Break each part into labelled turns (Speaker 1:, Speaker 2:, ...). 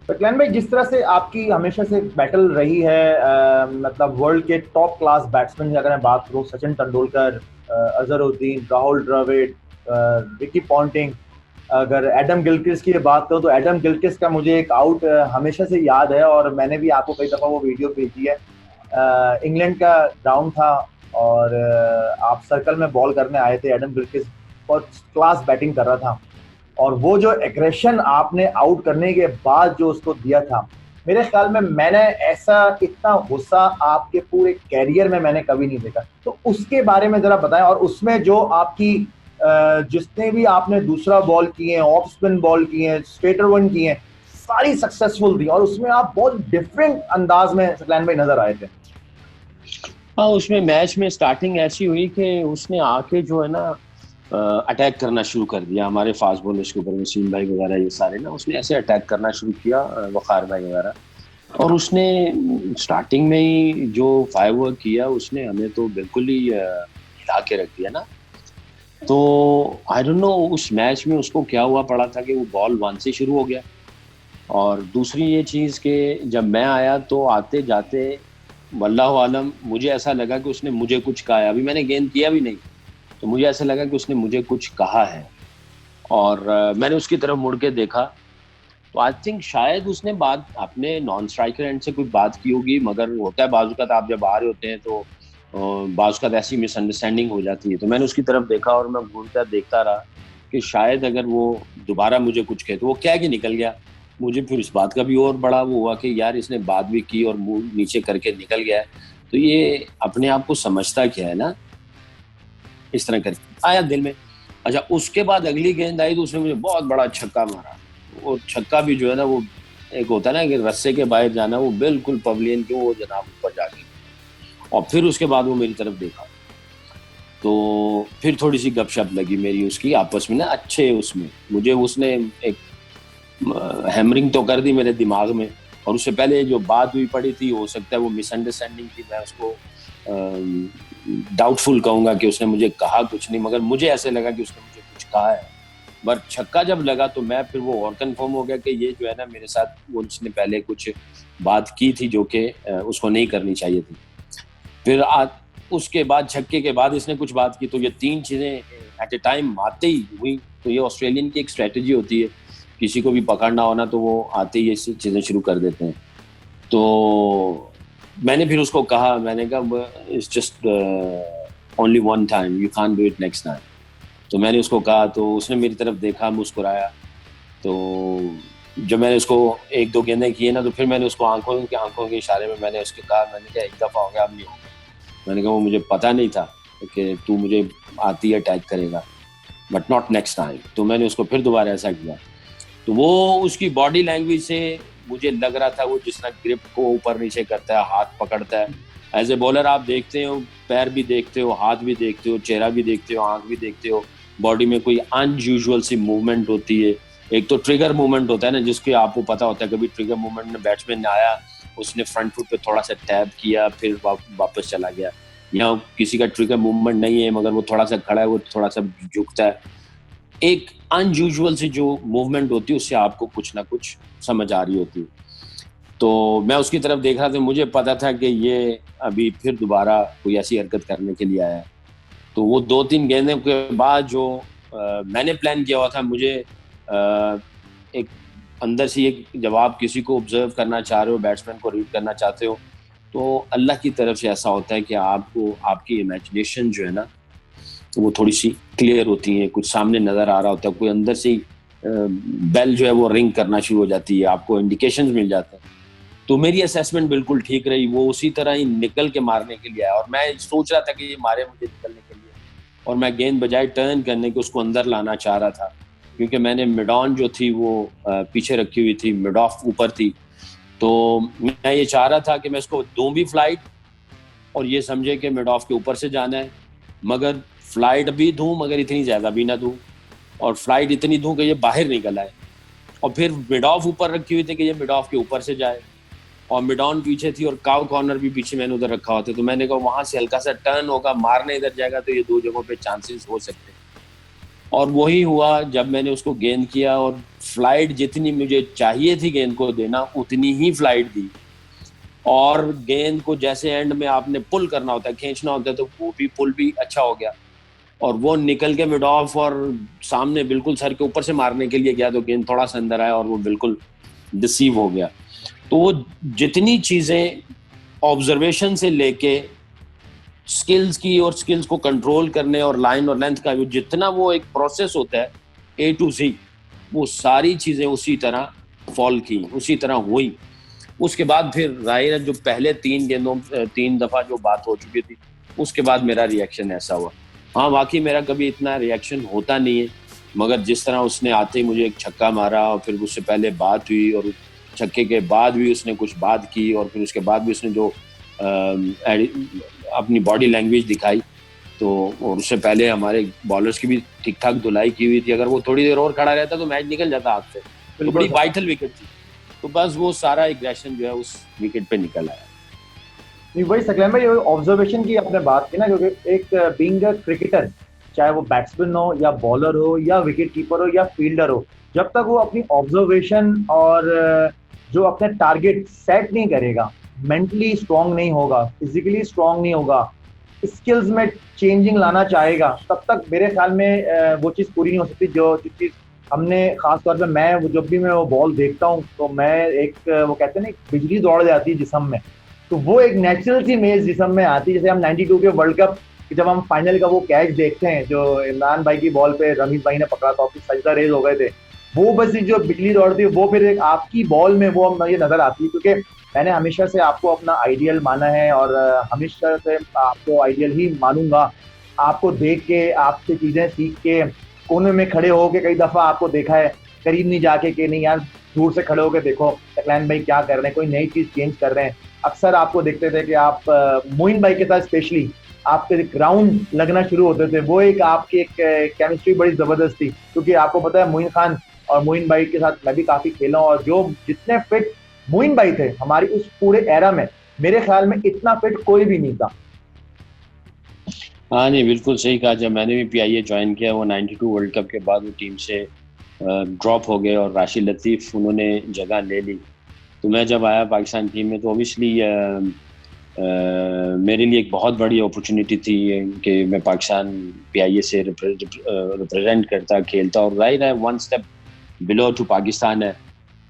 Speaker 1: Clean بھائی، جس طرح سے آپ کی ہمیشہ سے بیٹل رہی ہے، مطلب ورلڈ کے ٹاپ کلاس بیٹسمین کی اگر میں بات کروں، سچن تندولکر، اظہر الدین، راہل ڈراوڈ، رکی پونٹنگ، اگر ایڈم گلکرسٹ کی بات کروں تو ایڈم گلکرسٹ کا مجھے ایک آؤٹ ہمیشہ سے یاد ہے، اور میں نے بھی آپ کو کئی دفعہ وہ ویڈیو بھیجی ہے۔ انگلینڈ کا گراؤنڈ تھا اور آپ سرکل میں بال کرنے آئے تھے، ایڈم گلکرسٹ بہت کلاس بیٹنگ کر رہا تھا، اور وہ جو ایگریشن آپ نے آؤٹ کرنے کے بعد جو اس کو دیا تھا، میرے خیال میں نے ایسا اتنا غصہ آپ کے پورے کیریئر میں نے کبھی نہیں دیکھا۔ تو اس کے بارے میں ذرا بتائیں، اور اس میں جو آپ کی جتنے بھی آپ نے دوسرا بال کیے ہیں، آف اسپن بال کیے ہیں، اسٹریٹر ون کیے ہیں، ساری سکسیسفل تھی، اور اس میں آپ بہت ڈفرینٹ انداز میں سکلین بھائی نظر آئے تھے۔
Speaker 2: ہاں، اس میں میچ میں سٹارٹنگ ایسی ہوئی کہ اس نے آ کے جو ہے نا اٹیک کرنا شروع کر دیا ہمارے فاسٹ بولرز کے اوپر، وسیم بھائی وغیرہ یہ سارے نا، اس نے ایسے اٹیک کرنا شروع کیا، وقار بھائی وغیرہ، اور اس نے سٹارٹنگ میں ہی جو فائر ورک کیا اس نے ہمیں تو بالکل ہی ہلا کے رکھ دیا نا۔ تو I don't know us match میں اس کو کیا ہوا پڑا تھا کہ وہ بال 1 سے شروع ہو گیا، اور دوسری یہ چیز کہ جب میں آیا تو آتے جاتے واللہ عالم مجھے ایسا لگا کہ اس نے مجھے کچھ کہا ہے، ابھی میں نے گیند کیا بھی نہیں تو مجھے ایسا لگا کہ اس نے مجھے کچھ کہا ہے، اور میں نے اس کی طرف مڑ کے دیکھا تو آئی تھنک شاید اس نے بات اپنے نان اسٹرائکر اینڈ سے کچھ بات کی ہوگی، مگر ہوتا ہے بعض اوقات آپ جب آ رہے ہوتے ہیں تو بعض اوقات ایسی مس انڈرسٹینڈنگ ہو جاتی ہے، تو میں نے اس کی طرف دیکھا اور میں گھورتا دیکھتا رہا کہ شاید اگر وہ دوبارہ مجھے کچھ کہے تو وہ کہہ کے نکل گیا۔ مجھے پھر اس بات کا بھی اور بڑا وہ ہوا کہ یار اس نے بات بھی کی اور منہ نیچے کر کے نکل گیا ہے، تو یہ اپنے آپ کو سمجھتا کیا ہے نا، اس طرح کر آیا دل میں۔ اچھا، اس کے بعد اگلی گیند آئی تو اس نے مجھے بہت بڑا چھکا مارا، اور چھکا بھی جو ہے نا وہ ایک ہوتا ہے نا کہ رسے کے باہر جانا، وہ بالکل پویلین کے وہ جناب اوپر جا کے، اور پھر اس کے بعد وہ میری طرف دیکھا تو پھر تھوڑی سی گپ شپ لگی میری اس کی آپس میں نا، اچھے اس میں مجھے اس نے ایک ہیمرنگ تو کر دی میرے دماغ میں، اور اس سے پہلے جو بات ہوئی پڑی تھی ہو سکتا ہے وہ مس انڈرسٹینڈنگ تھی، میں اس کو ڈاؤٹ فل کہوں گا کہ اس نے مجھے کہا کچھ نہیں، مگر مجھے ایسے لگا کہ اس نے مجھے کچھ کہا ہے۔ بٹ چھکا جب لگا تو میں پھر وہ اور کنفرم ہو گیا کہ یہ جو ہے نا میرے ساتھ وہ اس نے پہلے کچھ بات کی تھی جو کہ اس کو نہیں کرنی چاہیے تھی۔ پھر اس کے بعد چھکے کے بعد اس نے کچھ بات کی، تو یہ تین چیزیں ایٹ اے ٹائم آتے ہی ہوئی۔ تو یہ آسٹریلین کی ایک اسٹریٹجی ہوتی ہے، کسی کو بھی پکڑنا ہونا تو وہ آتے ہی یہ چیزیں شروع کر دیتے ہیں۔ تو میں نے پھر اس کو کہا، میں نے کہا it's just only one time, you can't do it next time. تو میں نے اس کو کہا تو اس نے میری طرف دیکھا، مسکرایا۔ تو جب میں نے اس کو ایک دو گیندیں کیے نا تو پھر میں نے اس کو آنکھوں کے اشارے میں میں نے اس کو کہا، میں نے کہا ایک دفعہ ہو گیا، اب نہیں ہوگا۔ میں نے کہا وہ مجھے پتہ نہیں تھا کہ تو مجھے آتی ہے اٹیک کرے گا، بٹ ناٹ نیکسٹ ٹائم۔ تو میں نے اس کو پھر دوبارہ ایسا کیا، تو وہ اس کی باڈی لینگویج سے مجھے لگ رہا تھا وہ جس طرح گرپ کو اوپر نیچے کرتا ہے، ہاتھ پکڑتا ہے ایز اے بولر، آپ دیکھتے ہو پیر بھی دیکھتے ہو، ہاتھ بھی دیکھتے ہو، چہرہ بھی دیکھتے ہو، آنکھ بھی دیکھتے ہو، باڈی میں کوئی ان یوزول سی موومنٹ ہوتی ہے۔ ایک تو ٹریگر موومنٹ ہوتا ہے نا، جس کے آپ کو پتا ہوتا ہے کبھی ٹریگر موومنٹ میں بیٹسمین آیا، اس نے فرنٹ فٹ پہ تھوڑا سا ٹیپ کیا پھر واپس چلا گیا، یہاں کسی کا ٹریگر موومنٹ نہیں ہے مگر وہ تھوڑا سا کھڑا ہے، وہ تھوڑا سا جھکتا ہے، ایک ان یوزول سی جو موومنٹ ہوتی ہے اس سے آپ کو کچھ نہ کچھ سمجھ آ رہی ہوتی ہے۔ تو میں اس کی طرف دیکھ رہا تھا، مجھے پتا تھا کہ یہ ابھی پھر دوبارہ کوئی ایسی حرکت کرنے کے لیے آیا ہے۔ تو وہ 2-3 گیندوں کے بعد جو میں نے پلان کیا ہوا تھا، مجھے ایک اندر سے ایک جب آپ کسی کو آبزرو کرنا چاہ رہے ہو، بیٹسمین کو ریڈ کرنا چاہتے ہو، تو اللہ کی طرف سے ایسا ہوتا ہے کہ آپ کو آپ کی امیجنیشن جو ہے نا وہ تھوڑی سی کلیئر ہوتی ہیں، کچھ سامنے نظر آ رہا ہوتا ہے، کوئی اندر سے بیل جو ہے وہ رنگ کرنا شروع ہو جاتی ہے، آپ کو انڈیکیشنز مل جاتے ہیں۔ تو میری اسیسمنٹ بالکل ٹھیک رہی، وہ اسی طرح ہی نکل کے مارنے کے لیے آیا، اور میں سوچ رہا تھا کہ یہ مارے مجھے نکلنے کے لیے، اور میں گیند بجائے ٹرن کرنے کے اس کو اندر لانا چاہ رہا تھا، کیونکہ میں نے مڈ آن جو تھی وہ پیچھے رکھی ہوئی تھی، مڈ آف اوپر تھی، تو میں یہ چاہ رہا تھا کہ میں اس کو دوں بھی فلائٹ، اور یہ سمجھے کہ مڈ آف کے اوپر سے جانا ہے، مگر فلائٹ بھی دوں مگر اتنی زیادہ بھی نہ دوں، اور فلائٹ اتنی دوں کہ یہ باہر نکل آئے، اور پھر مڈ آف اوپر رکھی ہوئی تھی کہ یہ مڈ آف کے اوپر سے جائے، اور مڈ آن پیچھے تھی اور کاؤ کارنر بھی پیچھے میں نے ادھر رکھا ہوتا، تو میں نے کہا وہاں سے ہلکا سا ٹرن ہوگا، مارنے ادھر جائے گا تو یہ 2 جگہوں پہ چانسز ہو سکتے ہیں۔ اور وہی ہوا جب میں نے اس کو گیند کیا اور فلائٹ جتنی مجھے چاہیے تھی گیند کو دینا اتنی ہی فلائٹ دی, اور گیند کو جیسے اینڈ میں آپ نے پل کرنا ہوتا ہے, کھینچنا ہوتا ہے, تو وہ بھی پل بھی اچھا ہو گیا, اور وہ نکل کے مڈ آف اور سامنے بالکل سر کے اوپر سے مارنے کے لیے گیا تو گیند تھوڑا سا اندر آیا اور وہ بالکل ڈسیو ہو گیا. تو وہ جتنی چیزیں آبزرویشن سے لے کے سکلز کی اور سکلز کو کنٹرول کرنے اور لائن اور لینتھ کا جتنا وہ ایک پروسیس ہوتا ہے اے ٹو سی, وہ ساری چیزیں اسی طرح فال کی, اسی طرح ہوئی. اس کے بعد پھر ظاہر ہے جو پہلے 3 دفعہ جو بات ہو چکی تھی اس کے بعد میرا ریئیکشن ایسا ہوا. ہاں واقعی میرا کبھی اتنا ریئیکشن ہوتا نہیں ہے, مگر جس طرح اس نے آتے ہی مجھے ایک چھکا مارا اور پھر اس سے پہلے بات ہوئی اور چھکے کے بعد بھی اس نے کچھ بات کی اور پھر اس کے بعد بھی اس نے جو اپنی باڈی لینگویج دکھائی, تو اور اس سے پہلے ہمارے بالرز کی بھی ٹھیک ٹھاک دھلائی کی ہوئی تھی. اگر وہ تھوڑی دیر اور کھڑا رہتا تو میچ نکل جاتا ہاتھ سے, تو بڑی وائٹل وکٹ تھی. تو بس وہ سارا ایگریشن جو ہے اس وکٹ پہ نکل آیا.
Speaker 1: وہی سکلین بھائی آبزرویشن کی آپ نے بات کی نا, کیونکہ ایک بینگ اے کرکٹر, چاہے وہ بیٹسمین ہو یا بالر ہو یا وکٹ کیپر ہو یا فیلڈر ہو, جب تک وہ اپنی آبزرویشن اور جو اپنے ٹارگیٹ سیٹ نہیں کرے گا, مینٹلی اسٹرانگ نہیں ہوگا, فزیکلی اسٹرانگ نہیں ہوگا, اسکلز میں چینجنگ لانا چاہے گا, تب تک میرے خیال میں وہ چیز پوری نہیں ہو سکتی. جو چیز ہم نے خاص طور پہ میں جب بھی میں وہ بال دیکھتا ہوں تو میں ایک وہ کہتے ہیں نا بجلی دوڑ جاتی ہے جسم میں, تو وہ ایک نیچرل سی میز جسم میں آتی ہے. جیسے ہم 92 کے ورلڈ کپ جب ہم فائنل کا وہ کیچ دیکھتے ہیں جو عمران بھائی کی بال پہ رمیز بھائی نے پکڑا تھا, سجدہ ریز ہو گئے تھے, وہ بس جو بجلی دوڑتی ہے وہ پھر ایک آپ کی بال میں وہ یہ نظر آتی ہے. کیونکہ میں نے ہمیشہ سے آپ کو اپنا آئیڈیل مانا ہے اور ہمیشہ سے آپ کو آئیڈیل ہی مانوں گا. آپ کو دیکھ کے, آپ سے چیزیں سیکھ کے, کونے میں کھڑے ہو کے کئی دفعہ آپ کو دیکھا ہے, قریب نہیں جا کے کہ نہیں یار دور سے کھڑے ہو کے دیکھو سکلین بھائی کیا کر رہے ہیں, کوئی نئی چیز چینج کر رہے ہیں. اکثر آپ کو دیکھتے تھے کہ آپ موئن بھائی کے ساتھ اسپیشلی آپ کے گراؤنڈ لگنا شروع ہوتے تھے, وہ ایک آپ کی ایک کیمسٹری بڑی زبردست تھی. کیونکہ آپ کو پتا ہے موئن خان اور موئن بھائی کے ساتھ میں بھی کافی کھیلا ہوں, اور جو جتنے فٹ موئن بھائی تھے ہماری اس پورے ایرا میں, میرے خیال میں اتنا فٹ کوئی بھی نہیں تھا.
Speaker 2: ہاں جی بالکل صحیح کہا. جب میں نے بھی پی آئی اے جوائن کیا وہ 92 ورلڈ کپ کے بعد وہ ٹیم سے ڈراپ ہو گئے اور راشد لطیف انہوں نے جگہ لے لی. تو میں جب آیا پاکستان ٹیم میں تو اوبیسلی میرے لیے ایک بہت بڑی اپرچونیٹی تھی کہ میں پاکستان پی آئی اے سے ریپرزینٹ کرتا, کھیلتا, اور ظاہر ہے 1 اسٹیپ بلو ٹو پاکستان ہے.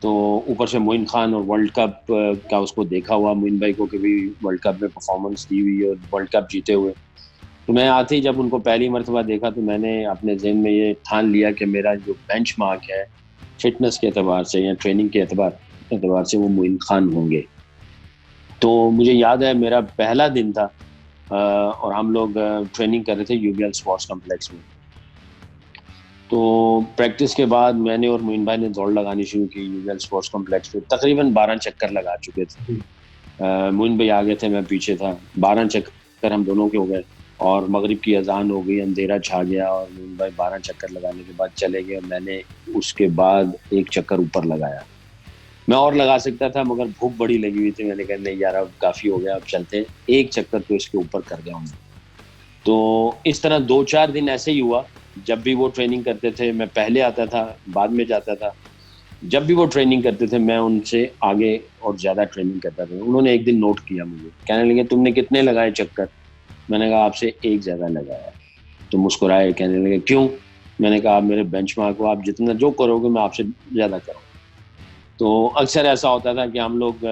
Speaker 2: تو اوپر سے معین خان اور ورلڈ کپ کا اس کو دیکھا ہوا معین بھائی کو کہ بھی ورلڈ کپ میں پرفارمنس دی ہوئی اور ورلڈ کپ جیتے ہوئے. تو میں آتے ہی جب ان کو پہلی مرتبہ دیکھا تو میں نے اپنے ذہن میں یہ ٹھان لیا کہ میرا جو بینچ مارک ہے فٹنس کے اعتبار سے یا ٹریننگ کے اعتبار سے وہ معین خان ہوں گے. تو مجھے یاد ہے میرا پہلا دن تھا اور ہم لوگ ٹریننگ کر رہے تھے U B L sports complex میں. تو پریکٹس کے بعد میں نے اور معین بھائی نے دوڑ لگانی شروع کی U B L sports complex پہ. تقریباً 12 چکر لگا چکے تھے. معین بھائی آگے تھے, میں پیچھے تھا. 12 چکر ہم دونوں کے ہو گئے اور مغرب کی اذان ہو گئی, اندھیرا چھا گیا اور معین بھائی 12 چکر لگانے کے بعد چلے گئے. میں نے اس کے بعد 1 چکر اوپر لگایا. میں اور لگا سکتا تھا مگر بھوک بڑی لگی ہوئی تھی. میں نے کہا نہیں یار اب کافی ہو گیا, اب چلتے ہیں. 1 چکر تو اس کے اوپر کر گیا ہوں. تو اس طرح 2-4 دن ایسے ہی ہوا. جب بھی وہ ٹریننگ کرتے تھے میں پہلے آتا تھا, بعد میں جاتا تھا. جب بھی وہ ٹریننگ کرتے تھے میں ان سے آگے اور زیادہ ٹریننگ کرتا تھا. انہوں نے ایک دن نوٹ کیا مجھے, کہنے لگے تم نے کتنے لگائے چکر؟ میں نے کہا آپ سے 1 زیادہ لگایا. تو مسکرائے, کہنے لگے کیوں؟ میں نے کہا آپ میرے بینچ مارک ہو, آپ جتنا جو کرو گے میں آپ سے زیادہ کروں. تو اکثر ایسا ہوتا تھا کہ ہم لوگ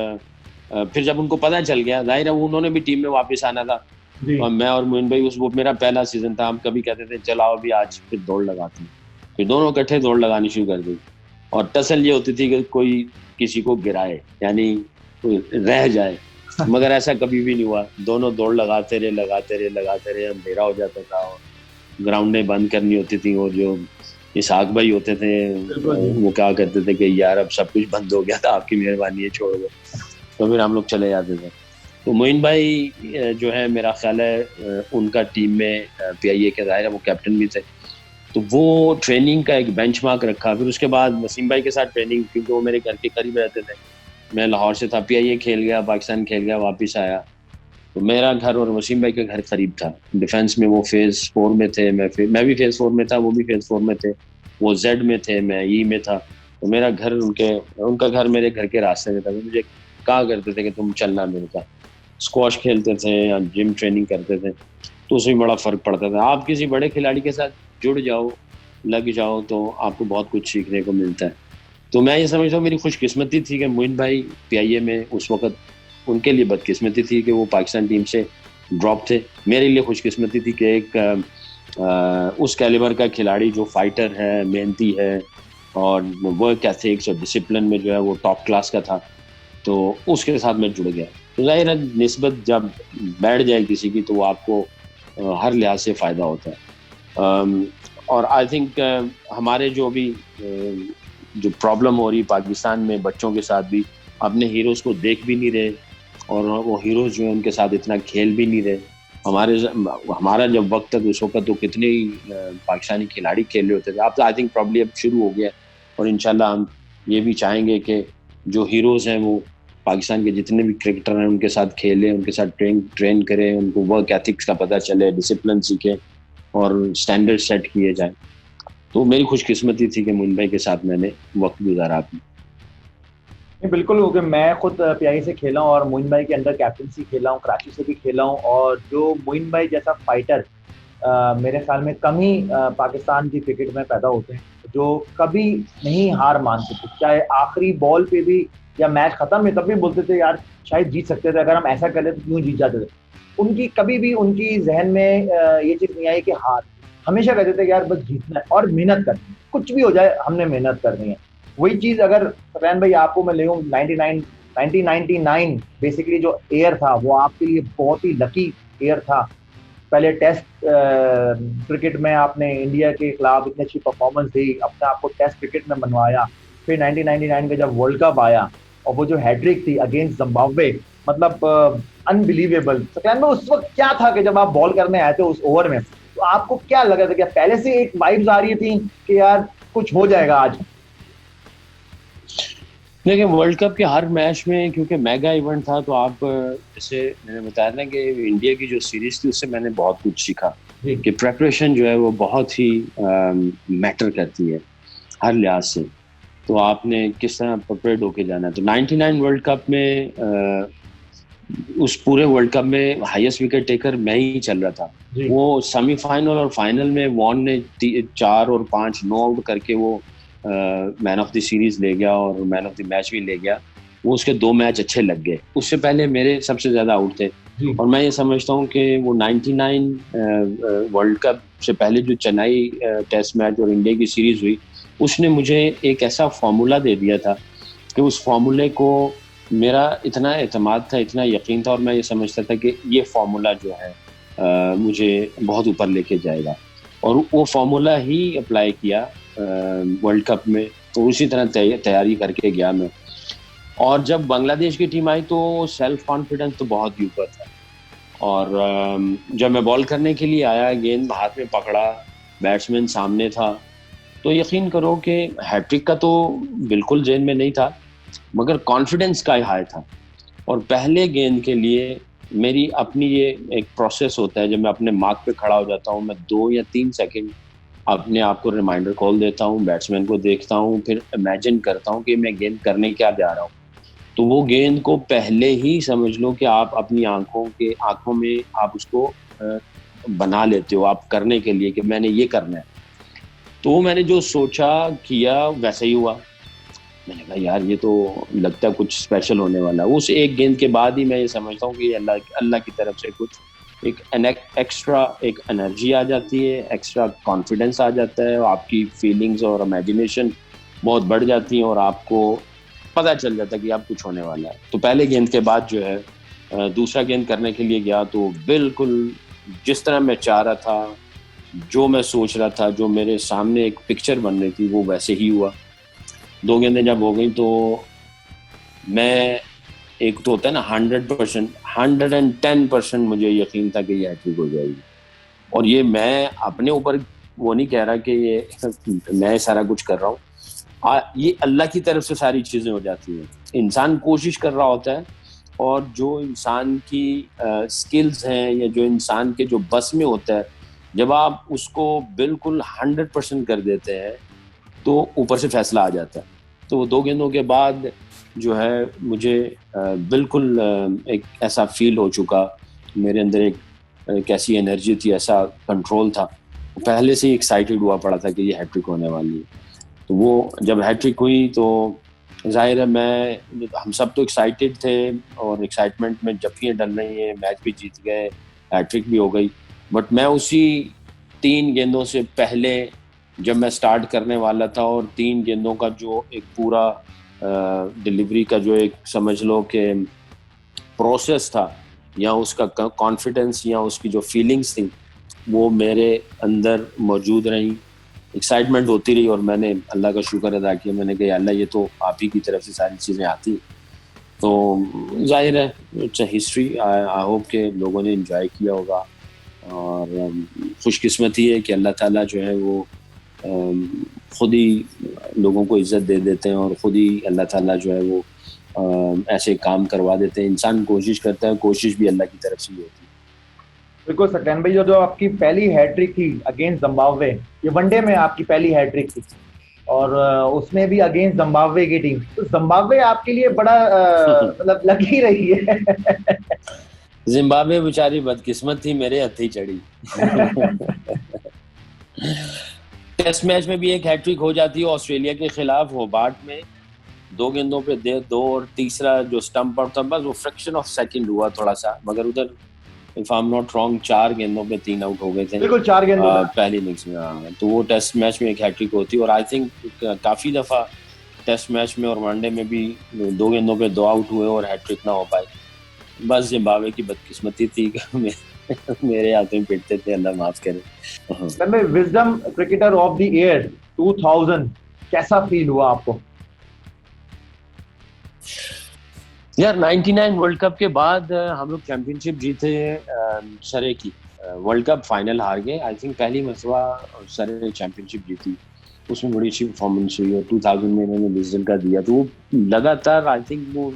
Speaker 2: پھر جب ان کو پتہ چل گیا, ظاہر ہے انہوں نے بھی ٹیم میں واپس آنا تھا. اور میں اور معین بھائی وہ میرا پہلا سیزن تھا, ہم کبھی کہتے تھے چل آؤ بھی آج پھر دوڑ لگاتے ہیں. پھر دونوں اکٹھے دوڑ لگانی شروع کر دی اور ٹسل یہ ہوتی تھی کہ کوئی کسی کو گرائے یعنی کوئی رہ جائے, مگر ایسا کبھی بھی نہیں ہوا. دونوں دوڑ لگاتے رہے. اندھیرا ہو جاتا تھا اور گراؤنڈیں بند کرنی ہوتی تھیں. اور جو اسحاق بھائی ہوتے تھے وہ کیا کرتے تھے کہ یار اب سب کچھ بند ہو گیا تھا, آپ کی مہربانی ہے چھوڑ دو. تو پھر ہم لوگ چلے جاتے تھے. تو معین بھائی جو ہے میرا خیال ہے ان کا ٹیم میں پی آئی اے کے ظاہر ہے وہ کیپٹن بھی تھے. تو وہ ٹریننگ کا ایک بینچ مارک رکھا. پھر اس کے بعد وسیم بھائی کے ساتھ ٹریننگ, کیونکہ وہ میرے گھر کے قریب رہتے تھے. میں لاہور سے تھا, پی آئی اے کھیل گیا, پاکستان کھیل گیا, واپس آیا. تو میرا گھر اور وسیم بھائی کا گھر قریب تھا. ڈیفینس میں وہ فیز 4 میں تھے, میں بھی فیز 4 میں تھا, وہ بھی فیز 4 میں تھے, وہ زیڈ میں تھے, میں ای میں تھا. تو میرا گھر ان کا گھر میرے گھر کے راستے میں تھا. مجھے کہا کرتے تھے کہ تم چلنا میرے ساتھ, اسکواش کھیلتے تھے یا جم ٹریننگ کرتے تھے, تو اس میں بڑا فرق پڑتا تھا. آپ کسی بڑے کھلاڑی کے ساتھ جڑ جاؤ, لگ جاؤ, تو آپ کو بہت کچھ سیکھنے کو ملتا ہے. تو میں یہ سمجھتا ہوں میری خوش قسمتی تھی کہ معین بھائی پی آئی اے میں اس وقت, ان کے لیے بدقسمتی تھی کہ وہ پاکستان ٹیم سے ڈراپ تھے. میرے لیے خوش قسمتی تھی کہ ایک اس کیلیبر کا کھلاڑی جو فائٹر ہے, محنتی ہے, اور ورک ایتھکس اور ڈسپلن میں جو ہے وہ ٹاپ کلاس کا تھا, تو اس کے ساتھ میں جڑ گیا. تو ظاہر ہے نسبت جب بیٹھ جائے کسی کی تو وہ آپ کو ہر لحاظ سے فائدہ ہوتا ہے. اور آئی تھنک ہمارے جو بھی جو پرابلم ہو رہی پاکستان میں بچوں کے ساتھ بھی, اپنے ہیروز کو دیکھ بھی نہیں رہے, اور وہ ہیروز جو ہیں ان کے ساتھ اتنا کھیل بھی نہیں رہے. ہمارا جب وقت تھا اس وقت تو کتنے ہی پاکستانی کھلاڑی کھیل رہے ہوتے تھے. اب تو آئی تھنک پرابلی اب شروع ہو گیا, اور انشاءاللہ ہم یہ بھی چاہیں گے کہ جو ہیروز ہیں وہ پاکستان کے جتنے بھی کرکٹر ہیں ان کے ساتھ کھیلیں, ان کے ساتھ ٹرین کریں, ان کو ورک ایتھکس کا پتہ چلے, ڈسپلن سیکھیں اور اسٹینڈرڈ سیٹ کیے جائیں. تو میری خوش قسمتی تھی کہ معین بھائی کے ساتھ میں نے وقت گزارا.
Speaker 1: بالکل, کیونکہ میں خود پی آئی سے کھیلا ہوں اور معین بھائی کے انڈر کیپٹنسی کھیلا ہوں, کراچی سے بھی کھیلا ہوں, اور جو معین بھائی جیسا فائٹر میرے خیال میں کم ہی پاکستان کی کرکٹ میں پیدا ہوتے ہیں جو کبھی نہیں ہار مانتے تھے, چاہے آخری بال پہ بھی یا میچ ختم میں تب بھی بولتے تھے یار شاید جیت سکتے تھے, اگر ہم ایسا کر لیتے تو کیوں جیت جاتے تھے. ان کی کبھی بھی ان کی ذہن میں یہ چیز نہیں آئی کہ ہار, ہمیشہ کہتے تھے یار بس جیتنا ہے اور محنت کرنی ہے, کچھ بھی ہو جائے ہم نے محنت کرنی ہے. وہی چیز اگر سفیان بھائی آپ کو میں لے ہوں 1999 بیسکلی جو ایئر تھا وہ آپ کے لیے بہت ہی لکی ایئر تھا. پہلے ٹیسٹ کرکٹ میں آپ نے انڈیا کے خلاف اتنی اچھی پرفارمنس دی, اپنے آپ کو ٹیسٹ کرکٹ میں منوایا. پھر 1999 کا جب ورلڈ کپ آیا اور وہ جو ہیٹرک تھی اگینسٹ زمبابوے, مطلب انبلیویبل. سفیان بھائی اس وقت کیا تھا کہ جب آپ بال کرنے آئے تھے اس اوور میں, تو آپ کو کیا لگا تھا, کہ پہلے سے ایک وائبز آ رہی تھی کہ یار کچھ ہو جائے گا آج؟
Speaker 2: دیکھیں ورلڈ کپ کے ہر میچ میں کیونکہ میگا ایونٹ تھا, تو آپ جیسے میں نے بتایا نا کہ انڈیا کی جو سیریز تھی اس سے میں نے بہت کچھ سیکھا کہ پریپریشن جو ہے وہ بہت ہی میٹر کرتی ہے ہر لحاظ سے. تو آپ نے کس طرح پریپیئرڈ ہو کے جانا ہے. تو 99 ورلڈ کپ میں اس پورے ورلڈ کپ میں ہائیسٹ وکٹ ٹیکر میں ہی چل رہا تھا. وہ سیمی فائنل اور فائنل میں وان نے 4 اور 5 نو آؤٹ کر کے وہ مین آف دی سیریز لے گیا اور مین آف دی میچ بھی لے گیا. وہ اس کے 2 میچ اچھے لگ گئے, اس سے پہلے میرے سب سے زیادہ آؤٹ تھے. اور میں یہ سمجھتا ہوں کہ وہ 99 ورلڈ کپ سے پہلے جو چنائی ٹیسٹ میچ اور انڈیا کی سیریز ہوئی, اس نے مجھے ایک ایسا فارمولا دے دیا تھا کہ اس فارمولے کو میرا اتنا اعتماد تھا, اتنا یقین تھا, اور میں یہ سمجھتا تھا کہ یہ فارمولا جو ہے مجھے بہت اوپر لے کے جائے گا. اور وہ فارمولا ہی اپلائی کیا ورلڈ کپ میں, تو اسی طرح تیاری کر کے گیا میں. اور جب بنگلہ دیش کی ٹیم آئی تو سیلف کانفیڈنس تو بہت ہی اوپر تھا. اور جب میں بال کرنے کے لیے آیا, گیند ہاتھ میں پکڑا, بیٹسمین سامنے تھا, تو یقین کرو کہ ہیٹرک کا تو بالکل ذہن میں نہیں تھا, مگر کانفیڈنس کا ہائی تھا. اور پہلے گیند کے لیے میری اپنی یہ ایک پروسیس ہوتا ہے, جب میں اپنے مارک پہ کھڑا ہو جاتا ہوں, میں 2 یا 3 سیکنڈ اپنے آپ کو ریمائنڈر کال دیتا ہوں, بیٹسمین کو دیکھتا ہوں, پھر امیجن کرتا ہوں کہ میں گیند کرنے کیا جا رہا ہوں. تو وہ گیند کو پہلے ہی سمجھ لو کہ آپ اپنی آنکھوں میں آپ اس کو بنا لیتے ہو آپ کرنے کے لیے کہ میں نے یہ کرنا ہے. تو میں نے جو سوچا کیا ویسا ہی ہوا. میں نے کہا یار یہ تو لگتا ہے کچھ اسپیشل ہونے والا. اس ایک گیند کے بعد ہی میں یہ سمجھتا ہوں کہ اللہ کی طرف سے کچھ ایک ایکسٹرا ایک انرجی آ جاتی ہے, ایکسٹرا کانفیڈنس آ جاتا ہے, آپ کی فیلنگز اور امیجنیشن بہت بڑھ جاتی ہیں, اور آپ کو پتہ چل جاتا ہے کہ اب کچھ ہونے والا ہے. تو پہلے گیند کے بعد جو ہے دوسرا گیند کرنے کے لیے گیا, تو بالکل جس طرح میں چاہ رہا تھا, جو میں سوچ رہا تھا, جو میرے سامنے ایک پکچر بن رہی تھی, وہ ویسے ہی ہوا. 2 گیندیں جب ہو گئیں تو میں ایک تو ہوتا ہے نا 110% مجھے یقین تھا کہ یہ ہیٹرک ہو جائے گی. اور یہ میں اپنے اوپر وہ نہیں کہہ رہا کہ یہ میں سارا کچھ کر رہا ہوں, یہ اللہ کی طرف سے ساری چیزیں ہو جاتی ہیں. انسان کوشش کر رہا ہوتا ہے, اور جو انسان کی سکلز ہیں یا جو انسان کے جو بس میں ہوتا ہے، جب آپ اس کو بالکل 100% کر دیتے ہیں تو اوپر سے فیصلہ آ جاتا ہے. تو وہ 2 گیندوں کے بعد جو ہے مجھے بالکل ایک ایسا فیل ہو چکا، میرے اندر ایک ایسی انرجی تھی، ایسا کنٹرول تھا، پہلے سے ہی ایکسائٹیڈ ہوا پڑا تھا کہ یہ ہیٹ ٹرک ہونے والی ہے. تو وہ جب ہیٹ ٹرک ہوئی تو ظاہر ہے ہم سب تو ایکسائٹیڈ تھے، اور ایکسائٹمنٹ میں جب ڈل رہی ہیں، میچ بھی جیت گئے، ہیٹ ٹرک بھی ہو گئی. بٹ میں اسی 3 گیندوں سے پہلے جب میں سٹارٹ کرنے والا تھا، اور 3 گیندوں کا جو ایک پورا ڈیلیوری کا جو ایک سمجھ لو کہ پروسیس تھا، یا اس کا کانفیڈنس یا اس کی جو فیلنگس تھیں وہ میرے اندر موجود رہیں. ایکسائٹمنٹ ہوتی رہی، اور میں نے اللہ کا شکر ادا کیا. میں نے کہا اللہ یہ تو آپ ہی کی طرف سے ساری چیزیں آتی ہیں. تو ظاہر ہے it's a history. I hope کہ لوگوں نے انجوائے کیا ہوگا، اور خوش قسمتی ہے کہ اللہ تعالیٰ جو ہے وہ خود ہی لوگوں کو عزت دے دیتے ہیں، اور خود ہی اللہ تعالیٰ جو ہے وہ ایسے کام کروا دیتے ہیں. انسان کوشش کرتا ہے، کوشش بھی اللہ کی طرف سے ہی ہوتی ہے.
Speaker 1: بالکل سکلین بھائی، جو آپ کی پہلی ہیٹ ٹرک تھی اگینسٹ زمبابوے، یہ ون ڈے میں آپ کی پہلی ہیٹ ٹرک تھی، اور اس میں بھی اگینسٹ زمبابوے کی ٹیم. تو زمبابوے آپ کے لیے بڑا مطلب لکی رہی ہے.
Speaker 2: زمبابوے بیچاری بدقسمت تھی، میرے ہتھی چڑھی. ٹیسٹ میچ میں بھی ایک ہیٹ ٹرک ہو جاتی ہے آسٹریلیا کے خلاف ہوبارٹ میں، 2 گیندوں پہ 2، اور تیسرا جو سٹمپ آؤٹ تھا بس وہ فریکشن آف سیکنڈ ہوا تھوڑا سا، مگر ادھر if I'm not wrong 4 گیندوں پہ 3 آؤٹ ہو گئے تھے.
Speaker 1: بالکل 4 گیندوں
Speaker 2: پہلی اننگز میں. تو وہ ٹیسٹ میچ میں ایک ہیٹ ٹرک ہوتی، اور آئی تھنک کافی دفعہ ٹیسٹ میچ میں اور ون ڈے میں بھی 2 گیندوں پہ 2 آؤٹ ہوئے اور ہیٹ ٹرک نہ ہو پائے. بس زمبابوے کی بدقسمتی تھی کہ میرے ہاتھوں میں پٹتے تھے، اللہ معاف کرے.
Speaker 1: Wisden cricketer of the year 2000 کیسا فیل ہوا آپ کو؟
Speaker 2: یار 99 ورلڈ کپ کے بعد ہم لوگ چیمپئن شپ جیتے سرے کی، ورلڈ کپ فائنل ہار گئے. آئی تھنک پہلی مرتبہ سرے چیمپئن شپ جیتی، اس میں بڑی اچھی پرفارمنس ہوئی، اور 2000 میں انہوں نے وزڈن کا دیا. تو وہ لگاتار آئی تھنک وہ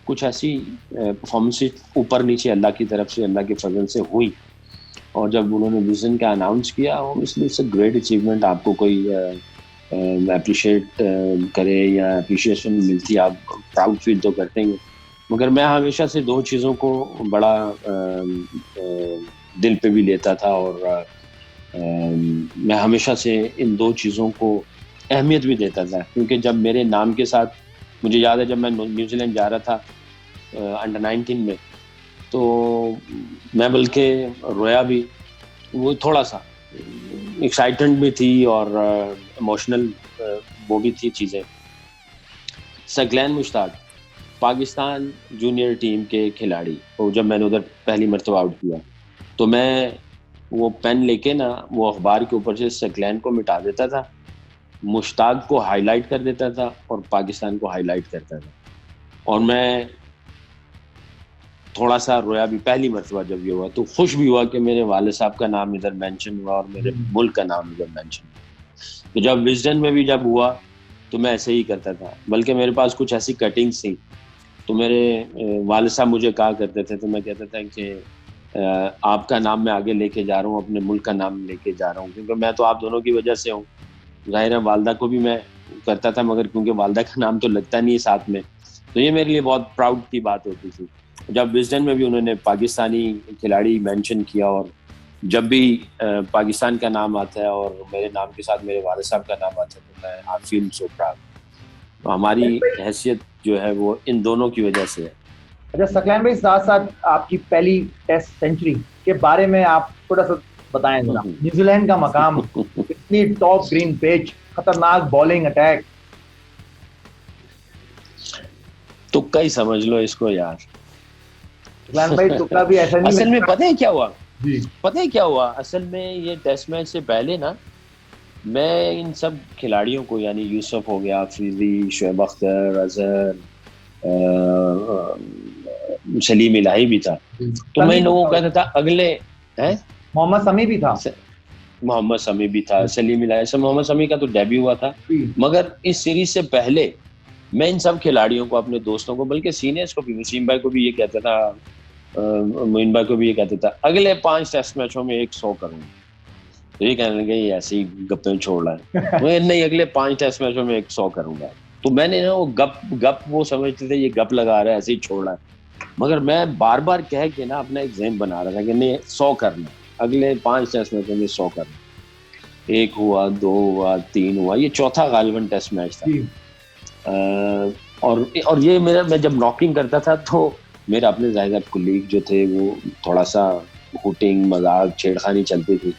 Speaker 2: کچھ ایسی پرفارمنس اوپر نیچے اللہ کی طرف سے، اللہ کے فضل سے ہوئی. اور جب انہوں نے وزڈن کا اناؤنس کیا، اس لیے اٹس اے گریٹ اچیومنٹ. آپ کو کوئی اپریشیٹ کرے یا اپریشیشن ملتی، آپ پراؤڈ فیل تو کرتے ہیں. مگر میں ہمیشہ سے 2 چیزوں کو بڑا دل پہ بھی لیتا تھا، اور میں ہمیشہ سے ان 2 چیزوں کو اہمیت بھی دیتا تھا. کیونکہ جب میرے نام کے ساتھ، مجھے یاد ہے جب میں نیوزی لینڈ جا رہا تھا انڈر 19 میں، تو میں بلکہ رویا بھی. وہ تھوڑا سا ایکسائٹمنٹ بھی تھی اور ایموشنل وہ بھی تھی چیزیں. سکلین مشتاق پاکستان جونیئر ٹیم کے کھلاڑی، اور جب میں نے ادھر پہلی مرتبہ آؤٹ کیا تو میں وہ پین لے کے نا وہ اخبار کے اوپر سے سکلین کو مٹا دیتا تھا، مشتاق کو ہائی لائٹ کر دیتا تھا، اور پاکستان کو ہائی لائٹ کرتا تھا. اور میں تھوڑا سا رویا بھی پہلی مرتبہ جب یہ ہوا. تو خوش بھی ہوا کہ میرے والد صاحب کا نام ادھر مینشن ہوا، اور میرے ملک کا نام ادھر مینشن ہوا. تو جب وزڈن میں بھی جب ہوا تو میں ایسے ہی کرتا تھا، بلکہ میرے پاس کچھ ایسی کٹنگس تھیں. تو میرے والد صاحب مجھے کہا کرتے تھے، تو میں کہتا تھا کہ آپ کا نام میں آگے لے کے جا رہا ہوں، اپنے ملک کا نام لے کے جا رہا ہوں، کیونکہ میں تو آپ دونوں کی وجہ سے ہوں. ظاہر ہے والدہ کو بھی میں کرتا تھا، مگر کیونکہ والدہ کا نام تو لگتا نہیں ہے ساتھ میں، تو یہ میرے لیے بہت پراؤڈ کی بات ہوتی تھی. جب وزڈن میں بھی انہوں نے پاکستانی کھلاڑی مینشن کیا، اور جب بھی پاکستان کا نام آتا ہے اور میرے نام کے ساتھ میرے والد صاحب کا نام آتا ہے، تو میں آئی فیل سو پراؤڈ. ہماری حیثیت جو ہے وہ ان دونوں کی وجہ سے ہے.
Speaker 1: اچھا سکلین بھائی، ساتھ ساتھ آپ کی پہلی ٹیسٹ سینچری کے بارے میں آپ تھوڑا سا بتائیں ذرا. نیوزی لینڈ کا مقام، اتنی ٹاپ گرین پیچ، خطرناک بالنگ اٹیک.
Speaker 2: تکا ہی سمجھ لو اس کو یار.
Speaker 1: سکلین بھائی تکا بھی ایسا نہیں.
Speaker 2: اصل میں پتہ ہے کیا ہوا؟
Speaker 1: جی
Speaker 2: پتہ ہے کیا ہوا؟ اصل میں یہ ٹیسٹ میچ سے پہلے نا میں ان سب کھلاڑیوں کو، یعنی یوسف ہو گیا، افریدی، شعیب اختر، اظہر، سلیم الہی بھی تھا، تو میں ان لوگوں کو کہتا تھا اگلے
Speaker 1: محمد سمیع بھی تھا،
Speaker 2: محمد سمیع بھی تھا، سلیم الہی. محمد سمیع کا تو ڈیبیو ہوا تھا، مگر اس سیریز سے پہلے میں ان سب کھلاڑیوں کو، اپنے دوستوں کو، بلکہ سینئرز کو بھی، وسیم بھائی کو بھی یہ کہتا تھا، معین بھائی کو بھی یہ کہتا تھا، اگلے 5 ٹیسٹ میچوں میں 100 کروں گا. تو یہ کہنے لگے یہ ایسے ہی گپیں چھوڑ رہا ہے. میں نہیں، اگلے 5 ٹیسٹ میچوں میں 100 کروں گا. تو میں نے نا وہ گپ وہ سمجھتے تھے یہ گپ لگا رہا ہے، ایسے ہی چھوڑ رہا ہے، مگر میں بار بار کہہ کے نا اپنا ایک ذہن بنا رہا تھا کہ نہیں 100 کرنا ہے، اگلے 5 ٹیسٹ میچوں میں 100 کرنا. 1 ہوا، 2 ہوا، 3 ہوا، یہ چوتھا غالباً ٹیسٹ میچ تھا. اور یہ میرا، میں جب ناکنگ کرتا تھا تو میرا اپنے ظاہر کلیگ جو تھے وہ تھوڑا سا ہوٹنگ، مذاق، چھیڑخانی چلتی تھی.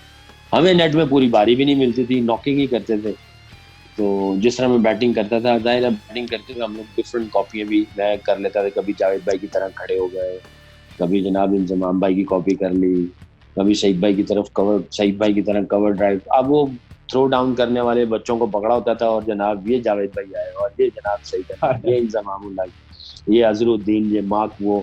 Speaker 2: ہمیں نیٹ میں پوری باری بھی نہیں ملتی تھی، ناکنگ ہی کرتے تھے. تو جس طرح میں بیٹنگ کرتا تھا، ظاہر ہے بیٹنگ کرتے ہوئے ہم لوگ ڈفرینٹ کاپیاں بھی میں کر لیتا تھا. کبھی جاوید بھائی کی طرح کھڑے ہو گئے، کبھی جناب انضمام بھائی کی کاپی کر لی، کبھی سعید بھائی کی طرف کور، سعید بھائی کی طرح کور ڈرائیو. اب وہ تھرو ڈاؤن کرنے والے بچوں کو پکڑا ہوتا تھا، اور جناب یہ جاوید بھائی آئے، اور یہ جناب سعید احمد، یہ انضمام اللہ، یہ اظہر الدین، یہ مارک. وہ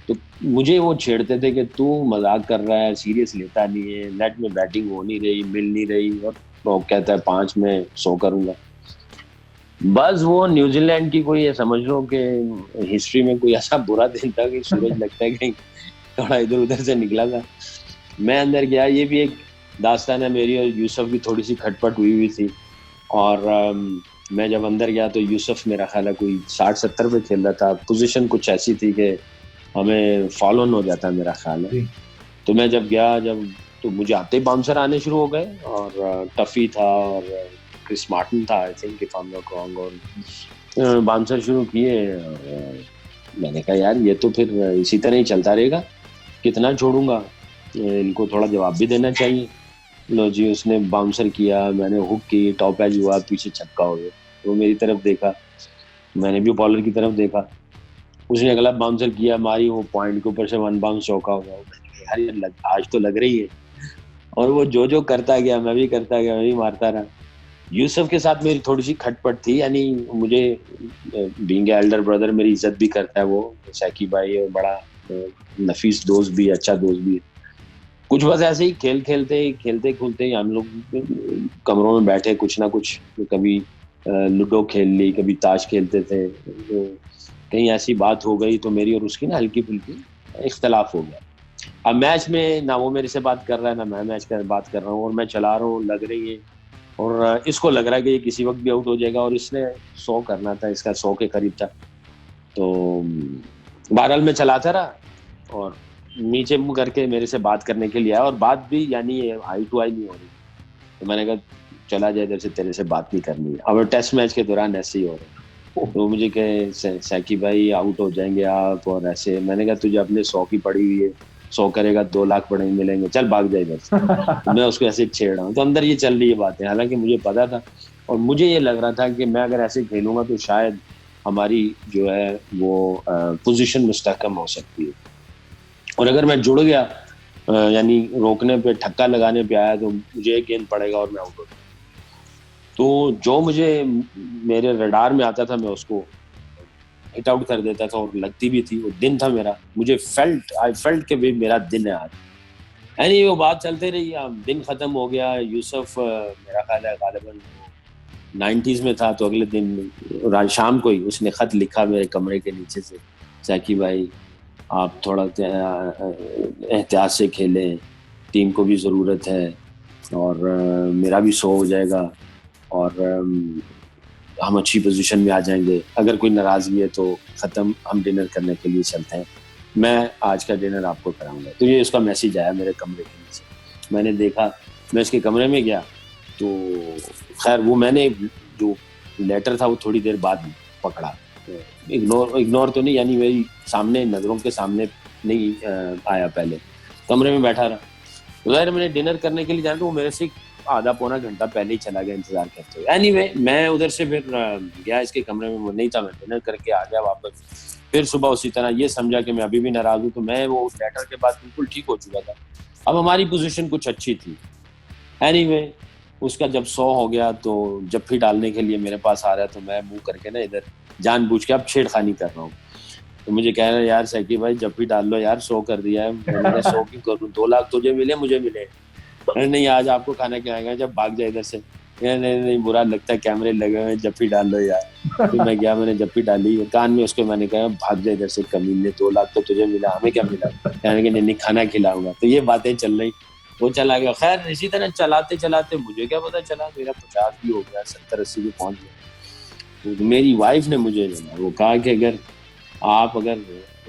Speaker 2: تو مجھے وہ چھیڑتے تھے کہ تو مذاق کر رہا ہے، سیریس لیتا نہیں ہے، نیٹ میں بیٹنگ ہو نہیں رہی، مل نہیں رہی، اور وہ کہتا ہے 5 میں 100 کروں گا. بس وہ نیوزی لینڈ کی کوئی سمجھ لو کہ ہسٹری میں کوئی ایسا برا دن تھا کہ سورج لگتا ہے کہ تھوڑا ادھر ادھر سے نکلا تھا. میں اندر گیا، یہ بھی ایک داستان ہے میری اور یوسف کی تھوڑی سی کھٹپٹ ہوئی تھی. اور میں جب اندر گیا تو یوسف میرا خیال ہے کوئی 60-70 پہ کھیل رہا تھا. پوزیشن کچھ ایسی تھی کہ ہمیں فال آن ہو جاتا ہے میرا خیال ہے. تو میں جب گیا، تو مجھے آتے ہی باؤنسر آنے شروع ہو گئے، اور ٹفی تھا اور کرس مارٹن تھا، I think if I am not wrong, اور باؤنسر شروع کیے. میں نے کہا یار یہ تو پھر اسی طرح ہی چلتا رہے گا، کتنا چھوڑوں گا، ان کو تھوڑا جواب بھی دینا چاہیے. لو جی، اس نے باؤنسر کیا، میں نے ہک کی، ٹاپ ایج ہوا، پیچھے چھکا ہو گیا. وہ میری طرف دیکھا، میں نے بھی بالر کی طرف دیکھا. اس نے اگلا باؤنسر کیا، ماری، وہ پوائنٹ کے اوپر سے 1 باؤنس چوکا ہو گیا. یار یہ آج تو لگ رہی ہے. اور وہ جو کرتا گیا میں بھی کرتا گیا، میں بھی مارتا رہا. یوسف کے ساتھ میری تھوڑی سی کھٹپٹ تھی، یعنی مجھے بینگ ایلڈر بردر میری عزت بھی کرتا ہے وہ سیکی بھائی، اور بڑا نفیس دوست بھی، اچھا دوست بھی. کچھ بس ایسے ہی کھیلتے کھولتے ہم لوگ کمروں میں بیٹھے، کچھ نہ کچھ، کبھی لوڈو کھیل لی، کبھی تاش کھیلتے تھے. کہیں ایسی بات ہو گئی تو میری اور اس کی نا ہلکی پھلکی اختلاف ہو گیا. اب میچ میں نہ وہ میرے سے بات کر رہا ہے، نہ میں میچ کا بات کر رہا ہوں، اور میں چلا رہا ہوں، لگ رہی ہے، اور اس کو لگ رہا ہے کہ یہ کسی وقت بھی آؤٹ ہو جائے گا، اور اس نے 100 کرنا تھا، اس کا 100 کے قریب تھا. تو بہرحال میں چلاتا رہا، اور نیچے منہ کر کے میرے سے بات کرنے کے لیے آیا، اور بات بھی یعنی آئی ٹو آئی نہیں ہو رہی. تو میں نے کہا چلا جائے ادھر سے، تیرے سے بات نہیں کرنی ہے. اب ٹیسٹ میچ کے دوران ایسے ہی ہو رہا ہے. تو مجھے کہ سیکی بھائی آؤٹ ہو جائیں گے آپ، اور ایسے. میں نے کہا تجھے اپنے 100 کی پڑی ہوئی ہے، 100 کرے گا 2 لاکھ پڑیں ملیں گے، چل بھاگ جائے ادھر سے. میں اس کو ایسے چھیڑ رہا ہوں، تو اندر یہ چل رہی ہے باتیں. حالانکہ مجھے پتا تھا، اور مجھے یہ لگ رہا تھا کہ میں اگر ایسے کھیلوں گا تو شاید ہماری جو ہے وہ پوزیشن مستحکم ہو سکتی ہے. اور اگر میں جڑ گیا، یعنی روکنے پہ، ٹھکا لگانے پہ آیا، تو مجھے ایک گیند پڑے گا اور میں آؤٹ ہو جاؤں. تو جو مجھے میرے ریڈار میں آتا تھا میں اس کو ہٹ آؤٹ کر دیتا تھا، اور لگتی بھی تھی. وہ دن تھا میرا، مجھے آئی فیلٹ کہ میرا دن ہے آج. یعنی وہ بات چلتے رہی، دن ختم ہو گیا. یوسف میرا خیال ہے غالباً 90s میں تھا، تو اگلے دن شام کو ہی اس نے خط لکھا میرے کمرے کے نیچے سے، سیکی بھائی آپ تھوڑا احتیاط سے کھیلیں، ٹیم کو بھی ضرورت ہے، اور میرا بھی 100 ہو جائے گا، اور ہم اچھی پوزیشن میں آ جائیں گے. اگر کوئی ناراضگی ہے تو ختم، ہم ڈنر کرنے کے لیے چلتے ہیں، میں آج کا ڈنر آپ کو کراؤں گا. تو یہ اس کا میسیج آیا میرے کمرے کے نیچے. میں نے دیکھا، میں اس کے کمرے میں گیا، تو خیر وہ میں نے جو لیٹر تھا وہ تھوڑی دیر بعد پکڑا. اگنور تو نہیں، یعنی میری سامنے، نظروں کے سامنے نہیں آیا. پہلے کمرے میں بیٹھا رہا. ظاہر میں نے ڈنر کرنے کے لیے جانا، تو وہ میرے سے آدھا پونا گھنٹہ پہلے ہی چلا گیا انتظار کرتے ہوئے. اینی میں ادھر سے پھر گیا اس کے کمرے میں، وہ نہیں تھا، میں ڈنر کر کے آ گیا واپس. پھر صبح اسی طرح یہ سمجھا کہ میں ابھی بھی ناراض ہوں. تو میں وہ لیٹر کے بعد بالکل ٹھیک ہو چکا تھا. اب ہماری پوزیشن کچھ اچھی تھی. اینی اس کا جب 100 ہو گیا، تو جب ڈالنے کے لیے میرے پاس آ رہا ہے، تو میں منہ کر کے نا ادھر جان بوجھ کے اب چھیڑخانی کر رہا ہوں. تو مجھے کہہ رہا ہے یار سیکی بھائی جب بھی ڈال لو یار، 100 کر دیا ہے. میں نے کہا 100 کی کروں، 2 لاکھ تجھے ملے، مجھے ملے. نہیں آج آپ کو کھانا کھلائیں گے، جب بھاگ جائے ادھر سے. نہیں برا لگتا ہے, کیمرے لگے ہوئے, جپی ڈال لو یار. پھر میں گیا, میں نے جپی ڈالی کان میں اس کے, میں نے کہا بھاگ جائے ادھر سے کمینے, 2 لاکھ تو تجھے ملا, ہمیں کیا ملا. کہنے کہ نہیں کھانا کھلاؤں گا. تو یہ باتیں چل رہی, وہ چلا گیا. خیر اسی طرح چلاتے چلاتے مجھے کیا پتا چلا میرا 50 بھی ہو گیا, 70-80 بھی پہنچ گیا. میری وائف نے مجھے وہ کہا کہ اگر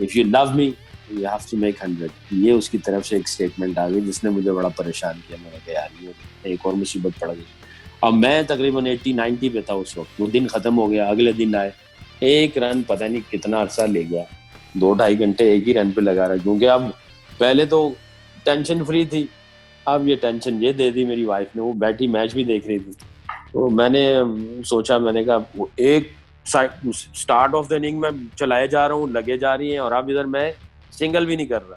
Speaker 2: if you love me you have to make 100. یہ اس کی طرف سے ایک اسٹیٹمنٹ آ گئی جس نے مجھے بڑا پریشان کیا. میں نے کہا یار یہ ایک اور مصیبت پڑ گئی. اب میں تقریباً 80-90 پہ تھا اس وقت. وہ دن ختم ہو گیا, اگلے دن آئے, ایک رن پتہ نہیں کتنا عرصہ لے گیا, 2-2.5 گھنٹے ایک ہی رن پہ لگا رہا. کیونکہ اب پہلے تو ٹینشن فری تھی, اب یہ ٹینشن یہ دے دی میری وائف نے. وہ بیٹھی میچ بھی دیکھ رہی تھی. تو میں نے سوچا, میں نے کہا ایک اسٹارٹ آف دا اننگ میں چلائے جا رہا ہوں, لگے جا رہی ہیں, اور اب ادھر میں سنگل بھی نہیں کر رہا.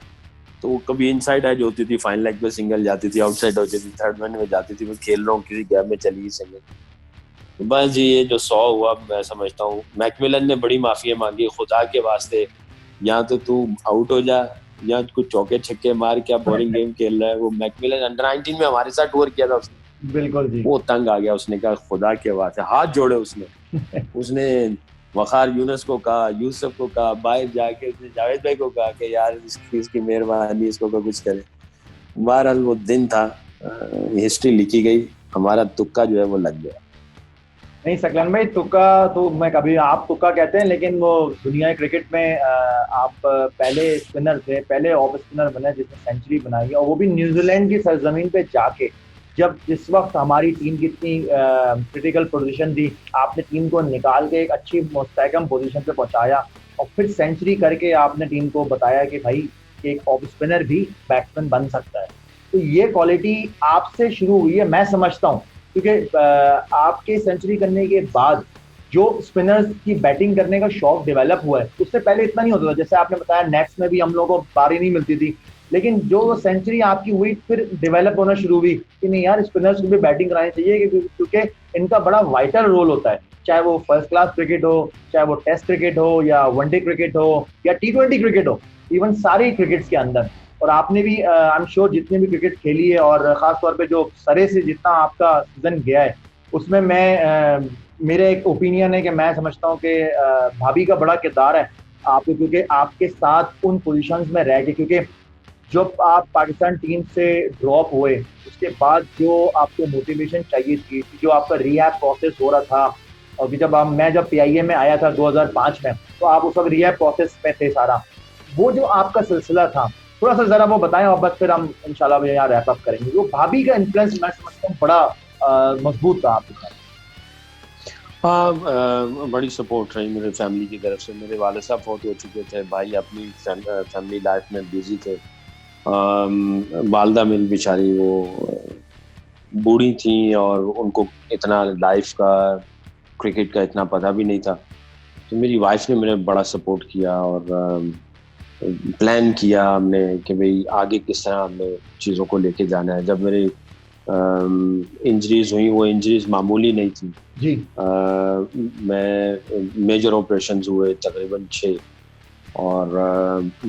Speaker 2: تو کبھی ان سائڈ ایج ہوتی تھی, فائن لیگ پہ سنگل جاتی تھی, آؤٹ سائڈ ہوتی تھی, تھرڈ مین میں جاتی تھی. میں کھیل رہا ہوں, کسی گیپ میں چلی گئی سنگل. بس جی یہ جو 100 ہوا, میں سمجھتا ہوں میکملن نے بڑی معافی مانگی. خدا کے واسطے یا تو آؤٹ ہو جا یا کچھ چوکے چھکے مار, کیا بورنگ گیم کھیل رہا ہے. وہ میکملن انڈر 19 میں ہمارے ساتھ ٹور کیا تھا اس نے.
Speaker 1: بالکل جی,
Speaker 2: وہ تنگ آ گیا. اس نے کہا خدا کے واسطے, ہاتھ جوڑے اس نے وقار یونس کو کہا, یوسف کو کہا, باہر جا کے اس نے جاوید بھائی کو کہا کہ یار اس کی مہربانی, اس کو کچھ کرے. بہرحال وہ دن تھا, ہسٹری لکھی گئی, ہمارا تکا جو ہے وہ لگ گیا.
Speaker 1: نہیں سکلین بھائی, تکا تو میں کبھی, آپ تکا کہتے ہیں لیکن وہ دنیا کرکٹ میں آپ پہلے اسپنر تھے, پہلے آف اسپنر بنے جس نے سینچری بنائی, اور وہ بھی نیوزی لینڈ کی سرزمین پہ جا کے. جب جس وقت ہماری ٹیم کی اتنی کرٹیکل پوزیشن تھی, آپ نے ٹیم کو نکال کے ایک اچھی مستحکم پوزیشن پہ پہنچایا, اور پھر سینچری کر کے آپ نے ٹیم کو بتایا کہ بھائی ایک آف اسپنر بھی بیٹسمین بن سکتا ہے. تو یہ کوالٹی آپ سے شروع ہوئی ہے میں سمجھتا ہوں, کیونکہ آپ کے سینچری کرنے کے بعد جو اسپنرز کی بیٹنگ کرنے کا شوق ڈیولپ ہوا ہے, اس سے پہلے اتنا نہیں ہوتا تھا. جیسے آپ نے بتایا نیٹس میں بھی ہم لوگوں کو باری نہیں ملتی تھی, لیکن جو سینچری آپ کی ہوئی پھر ڈیولپ ہونا شروع ہوئی کہ نہیں یار اسپنرز کو بھی بیٹنگ کرانی چاہیے, کیونکہ ان کا بڑا وائٹل رول ہوتا ہے, چاہے وہ فرسٹ کلاس کرکٹ ہو, چاہے وہ ٹیسٹ کرکٹ ہو, یا ون ڈے کرکٹ ہو, یا T20 کرکٹ ہو, ایون ساری کرکٹس کے اندر. اور آپ نے بھی آئی ایم شیور جتنے بھی کرکٹ کھیلی ہے, اور خاص طور پہ جو سرے سے جتنا آپ کا سیزن گیا ہے, اس میں میرے ایک اوپینین ہے کہ میں سمجھتا ہوں کہ بھابھی کا بڑا کردار ہے آپ کو, کیونکہ آپ کے ساتھ ان پوزیشنز میں رہ کے, کیونکہ جب آپ پاکستان ٹیم سے ڈراپ ہوئے اس کے بعد جو آپ کو موٹیویشن چاہیے تھی, جو آپ کا ری ایپ پروسیس ہو رہا تھا, اور میں جب PIA میں آیا تھا 2005 میں, تو آپ اس وقت ری ایپ پروسیس میں تھے سارا, وہ جو آپ کا سلسلہ تھا تھوڑا سا ذرا وہ بتائیں, اور بس پھر ہم انشاءاللہ یہاں ریپ اپ کریں گے. وہ بھابھی کا انفلوئنس میں سمجھتا ہوں بڑا مضبوط تھا آپ کے ساتھ.
Speaker 2: ہاں, بڑی سپورٹ رہی میرے فیملی کی طرف سے. میرے والد صاحب فوت ہو چکے تھے, بھائی اپنی فیملی لائف میں بیزی تھے, والدہ میری بیچاری وہ بوڑھی تھیں, اور ان کو اتنا لائف کا, کرکٹ کا اتنا پتہ بھی نہیں تھا. تو میری وائف نے میرے بڑا سپورٹ کیا, اور پلان کیا ہم نے کہ بھئی آگے کس طرح ہم نے چیزوں کو لے کے جانا ہے. جب میری انجریز ہوئیں, وہ انجریز معمولی نہیں تھیں
Speaker 1: جی,
Speaker 2: میں میجر آپریشنز ہوئے تقریباً 6, اور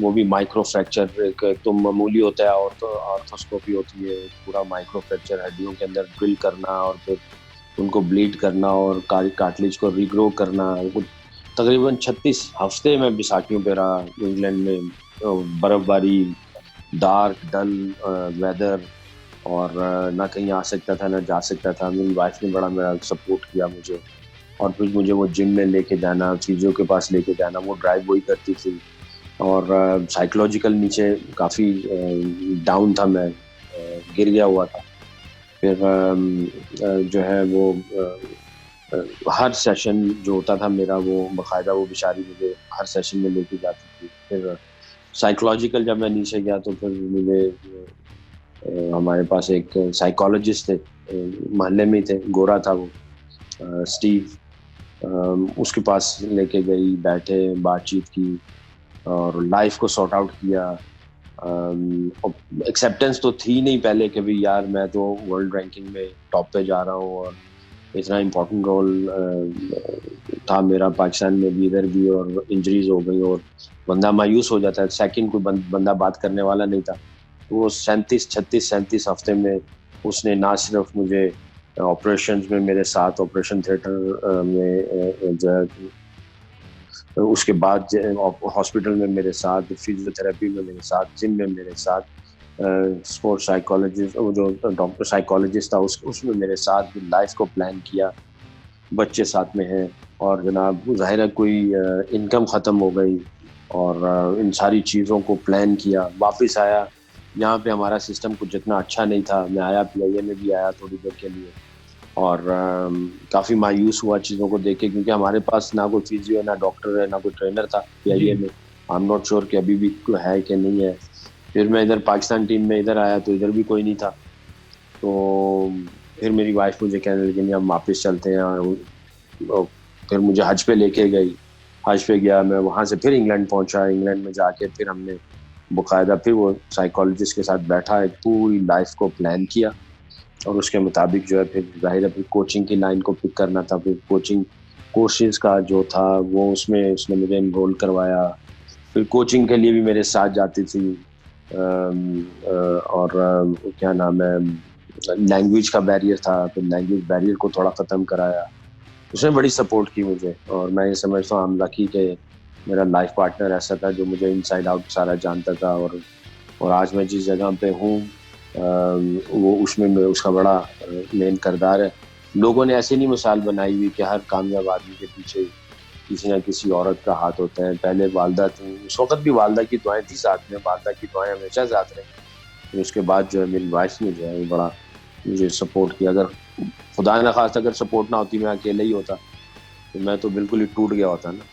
Speaker 2: وہ بھی مائکرو فریکچر. ایک تو معمولی ہوتا ہے, آرتھوسکوپی ہوتی ہے, پورا مائکرو فریکچر, ہڈیوں کے اندر ڈرل کرنا اور پھر ان کو بلیڈ کرنا اور کارٹلیج کو ریگرو کرنا. تقریباً 36 ہفتے میں بیساکھیوں پہ رہا انگلینڈ میں, برف باری, ڈارک ڈل ویدر, اور نہ کہیں آ سکتا تھا نہ جا سکتا تھا. میری وائف نے بڑا میرا سپورٹ کیا مجھے, اور پھر مجھے وہ جم میں لے کے جانا, فیزیو کے پاس لے کے جانا, وہ ڈرائیو وہی کرتی تھی. اور سائیکولوجیکل نیچے کافی ڈاؤن تھا, میں گر گیا ہوا تھا. پھر جو ہے وہ ہر سیشن جو ہوتا تھا میرا, وہ باقاعدہ وہ بیچاری مجھے ہر سیشن میں لے کے جاتی تھی. پھر سائیکولوجیکل جب میں نیچے گیا تو پھر مجھے ہمارے پاس ایک سائیکالوجسٹ تھے, محلے میں تھے, گورا تھا وہ, اسٹیو, اس کے پاس لے کے گئی, بیٹھے, بات چیت کی, اور لائف کو سارٹ آؤٹ کیا. ایکسیپٹنس تو تھی نہیں پہلے کہ بھئی یار میں تو ورلڈ رینکنگ میں ٹاپ پہ جا رہا ہوں, اور اتنا امپورٹنٹ رول تھا میرا پاکستان میں بھی, ادھر بھی, اور انجریز ہو گئی اور بندہ مایوس ہو جاتا ہے. سیکنڈ کوئی بندہ بات کرنے والا نہیں تھا. وہ 36 ہفتے میں اس نے نہ صرف مجھے آپریشنز میں میرے ساتھ، آپریشن تھیٹر میں جو ہے، اس کے بعد ہاسپٹل میں میرے ساتھ، فزیو تھراپی میں میرے ساتھ، جم میں میرے ساتھ، اسپورٹ سائیکالوجسٹ، وہ جو ڈاکٹر سائیکالوجسٹ تھا اس میں میرے ساتھ لائف کو پلان کیا. بچے ساتھ میں ہیں، اور جناب ظاہر ہے کوئی انکم ختم ہو گئی، اور ان ساری چیزوں کو پلان کیا. واپس آیا یہاں پہ، ہمارا سسٹم کچھ اتنا اچھا نہیں تھا. میں آیا PIA میں بھی آیا تھوڑی دیر کے لیے، اور کافی مایوس ہوا چیزوں کو دیکھ کے، کیونکہ ہمارے پاس نہ کوئی فزیو ہے، نہ ڈاکٹر ہے، نہ کوئی ٹرینر تھا PIA میں. آئی ایم ناٹ شیور کہ ابھی بھی ہے کہ نہیں ہے. پھر میں ادھر پاکستان ٹیم میں ادھر آیا تو ادھر بھی کوئی نہیں تھا. تو پھر میری وائف مجھے کہنے لگی نہیں ہم واپس چلتے ہیں. اور پھر مجھے حج پہ لے کے گئی، حج پہ گیا میں، وہاں سے پھر انگلینڈ پہنچا. انگلینڈ میں جا کے پھر ہم نے باقاعدہ پھر وہ سائیکالوجسٹ کے ساتھ بیٹھا، ایک پوری لائف کو پلان کیا، اور اس کے مطابق جو ہے پھر ظاہر ہے پھر کوچنگ کی لائن کو پک کرنا تھا. پھر کوچنگ کورسز کا جو تھا وہ اس نے مجھے انرول کروایا. پھر کوچنگ کے لیے بھی میرے ساتھ جاتی تھی. اور کیا نام ہے، لینگویج کا بیریئر تھا، پھر لینگویج بیریئر کو تھوڑا ختم کرایا. اس نے بڑی سپورٹ کی مجھے، اور میں یہ سمجھتا ہوں I'm lucky کہ میرا لائف پارٹنر ایسا تھا جو مجھے انسائڈ آؤٹ سارا جانتا تھا. اور آج میں جس جگہ پہ ہوں وہ اس میں اس کا بڑا مین کردار ہے. لوگوں نے ایسے نہیں مثال بنائی ہوئی کہ ہر کامیاب آدمی کے پیچھے کسی نہ کسی عورت کا ہاتھ ہوتا ہے. پہلے والدہ تھیں، اس وقت بھی والدہ کی دعائیں تھی ساتھ میں، والدہ کی دعائیں ہمیشہ ساتھ رہیں. پھر اس کے بعد جو ہے میری وائف نے جو ہے وہ بڑا مجھے سپورٹ کیا. اگر خدا نخواستہ اگر سپورٹ نہ ہوتی، میں اکیلے ہی ہوتا تو میں تو بالکل ہی ٹوٹ گیا ہوتا نا.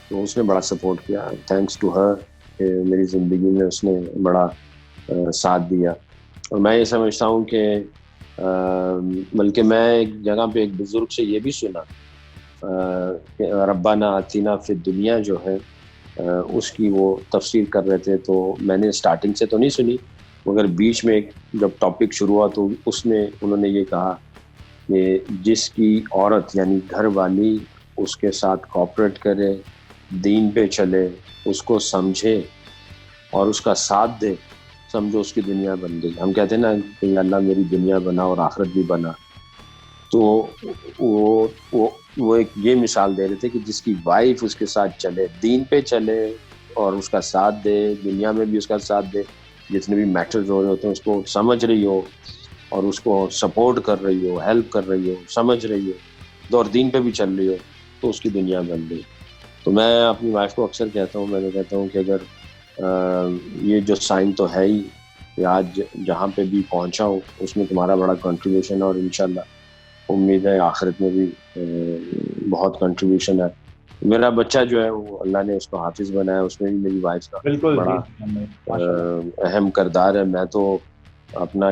Speaker 2: تو اس نے بڑا سپورٹ کیا. تھینکس ٹو ہر کہ میری زندگی میں اس نے بڑا ساتھ دیا. اور میں یہ سمجھتا ہوں کہ بلکہ میں ایک جگہ پہ ایک بزرگ سے یہ بھی سنا کہ ربنا آتینا فی الدنیا جو ہے اس کی وہ تفسیر کر رہے تھے. تو میں نے سٹارٹنگ سے تو نہیں سنی، مگر بیچ میں جب ٹاپک شروع ہوا تو اس میں انہوں نے یہ کہا کہ جس کی عورت یعنی گھر والی اس کے ساتھ کوآپریٹ کرے، دین پہ چلے، اس کو سمجھے اور اس کا ساتھ دے، سمجھو اس کی دنیا بن گئی. ہم کہتے ہیں نا کہ اللہ میری دنیا بنا اور آخرت بھی بنا. تو وہ ایک یہ مثال دے رہے تھے کہ جس کی وائف اس کے ساتھ چلے، دین پہ چلے اور اس کا ساتھ دے، دنیا میں بھی اس کا ساتھ دے، جتنے بھی میٹرز ہو رہے ہوتے ہیں اس کو سمجھ رہی ہو اور اس کو سپورٹ کر رہی ہو، ہیلپ کر رہی ہو، سمجھ رہی ہو، اور دین پہ بھی چل رہی ہو، تو اس کی دنیا بن گئی. تو میں اپنی وائف کو اکثر کہتا ہوں، میں نے کہتا ہوں کہ اگر یہ جو سائن تو ہے ہی کہ آج جہاں پہ بھی پہنچا ہوں اس میں تمہارا بڑا کنٹریبیوشن ہے، اور انشاءاللہ امید ہے آخرت میں بھی بہت کنٹریبیوشن ہے. میرا بچہ جو ہے وہ اللہ نے اس کو حافظ بنایا، اس میں بھی میری وائف کا بڑا اہم کردار ہے. میں تو اپنا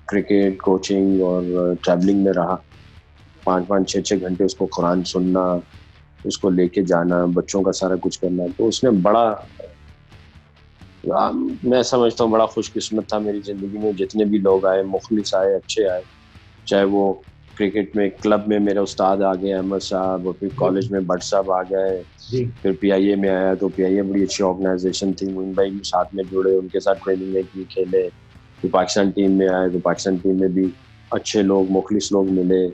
Speaker 2: کرکٹ، کوچنگ اور ٹریولنگ میں رہا، 5-5 6-6 گھنٹے اس کو قرآن سننا، اس کو لے کے جانا، بچوں کا سارا کچھ کرنا. تو اس نے بڑا، میں سمجھتا ہوں بڑا خوش قسمت تھا میری زندگی میں. جتنے بھی لوگ آئے، مخلص آئے، اچھے آئے، چاہے وہ کرکٹ میں کلب میں میرے استاد آ گئے احمد صاحب، اور پھر کالج میں بٹ صاحب آ گئے، پھر PIA میں آیا تو PIA بڑی اچھی آرگنائزیشن تھی، معین بھائی بھی ساتھ میں جڑے، ان کے ساتھ ٹریننگ میں کی، کھیلے. پھر پاکستان ٹیم میں آئے تو پاکستان ٹیم میں بھی اچھے لوگ، مخلص لوگ ملے.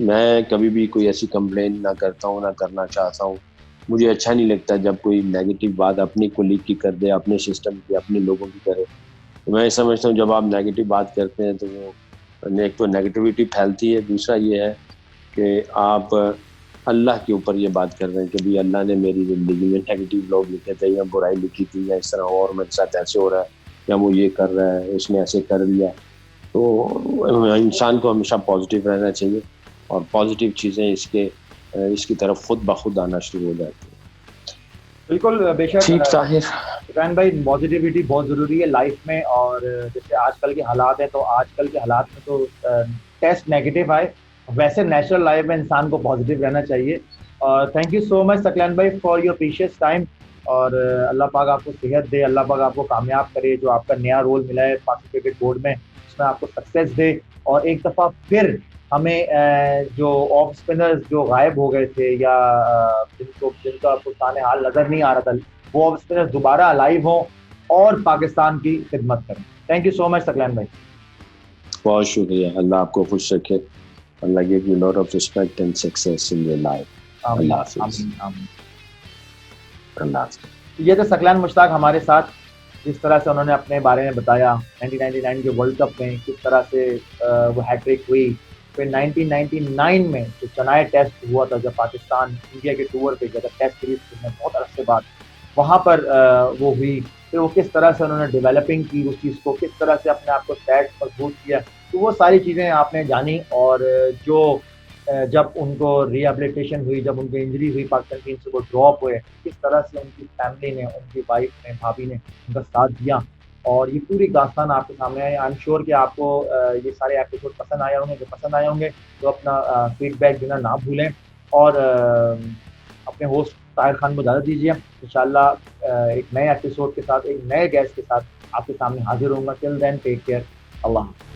Speaker 2: میں کبھی بھی کوئی ایسی کمپلین نہ کرتا ہوں، نہ کرنا چاہتا ہوں. مجھے اچھا نہیں لگتا جب کوئی نیگیٹو بات اپنی کولیگ کی کر دے، اپنے سسٹم کی، اپنے لوگوں کی کرے. میں سمجھتا ہوں جب آپ نیگیٹو بات کرتے ہیں تو وہ ایک تو نیگیٹیوٹی پھیلتی ہے، دوسرا یہ ہے کہ آپ اللہ کے اوپر یہ بات کر رہے ہیں کہ بھی اللہ نے میری زندگی میں نیگیٹو لوگ لکھے تھے، یا برائی لکھی تھی، یا اس طرح، اور میرے ساتھ ایسے ہو رہا ہے، یا وہ یہ کر رہا ہے، اس نے ایسے کر لیا. تو انسان کو ہمیشہ پازیٹیو رہنا چاہیے، اور پازیٹیو چیزیں اس کی طرف خود بخود آنا شروع ہو جاتی ہیں.
Speaker 1: بالکل بے شک عمران بھائی، پازیٹیوٹی بہت ضروری ہے لائف میں. اور جیسے آج کل کے حالات ہیں تو آج کل کے حالات میں تو ٹیسٹ نیگیٹو آئے، ویسے نیچرل لائف میں انسان کو پازیٹیو رہنا چاہیے. اور تھینک یو سو مچ ثقلین بھائی فار یور پریشیس ٹائم. اور اللہ پاک آپ کو صحت دے، اللہ پاک آپ کو کامیاب کرے. جو آپ کا نیا رول ملا ہے پاکستان کرکٹ بورڈ میں، اس میں آپ کو سکسیس دے. اور ایک دفعہ پھر ہمیں جو آف اسپنرز جو غائب ہو گئے تھے، یا جن کا پرسان حال نظر نہیں آ رہا تھا، وہ آف اسپنرز دوبارہ الائیو ہوں اور پاکستان کی خدمت کریں. تھینک یو سو مچ ثقلین بھائی.
Speaker 2: بہت شکریہ. اللہ آپ کو خوش رکھے. اللہ give you a lot of respect and success in your life. اللہ حافظ. اللہ حافظ.
Speaker 1: یہ تھے ثقلان مشتاق ہمارے ساتھ، جس طرح سے انہوں نے اپنے بارے میں بتایا 1999 کے ورلڈ کپ میں کس طرح سے وہ ہیٹرک ہوئی. پھر 1999 میں جو چنائے ٹیسٹ ہوا تھا، جب پاکستان انڈیا کے ٹور پہ گیا تھا ٹیسٹ سیریز میں بہت عرصے بعد، وہاں پر وہ ہوئی. پھر وہ کس طرح سے انہوں نے ڈیولپنگ کی اس چیز کو، کس طرح سے اپنے آپ کو سیٹ مضبوط کیا، تو وہ ساری چیزیں آپ نے جانی. اور جو جب ان کو ریہیبلیٹیشن ہوئی، جب ان کی انجری ہوئی پاکستان ٹیم سے، وہ ڈراپ ہوئے، کس طرح سے ان کی فیملی نے، ان کی وائف نے، بھابھی نے ان کا ساتھ دیا، اور یہ پوری داستان آپ کے سامنے آئی. آئی ایم شیور کہ آپ کو یہ سارے ایپیسوڈ پسند آئے ہوں گے. جو پسند آئے ہوں گے تو اپنا فیڈ بیک دینا نہ بھولیں، اور اپنے ہوسٹ طاہر خان کو اجازت دیجیے. انشاءاللہ ایک نئے ایپیسوڈ کے ساتھ، ایک نئے گیسٹ کے ساتھ آپ کے سامنے حاضر ہوں گا. ٹل دین ٹیک کیئر. اللہ حافظ.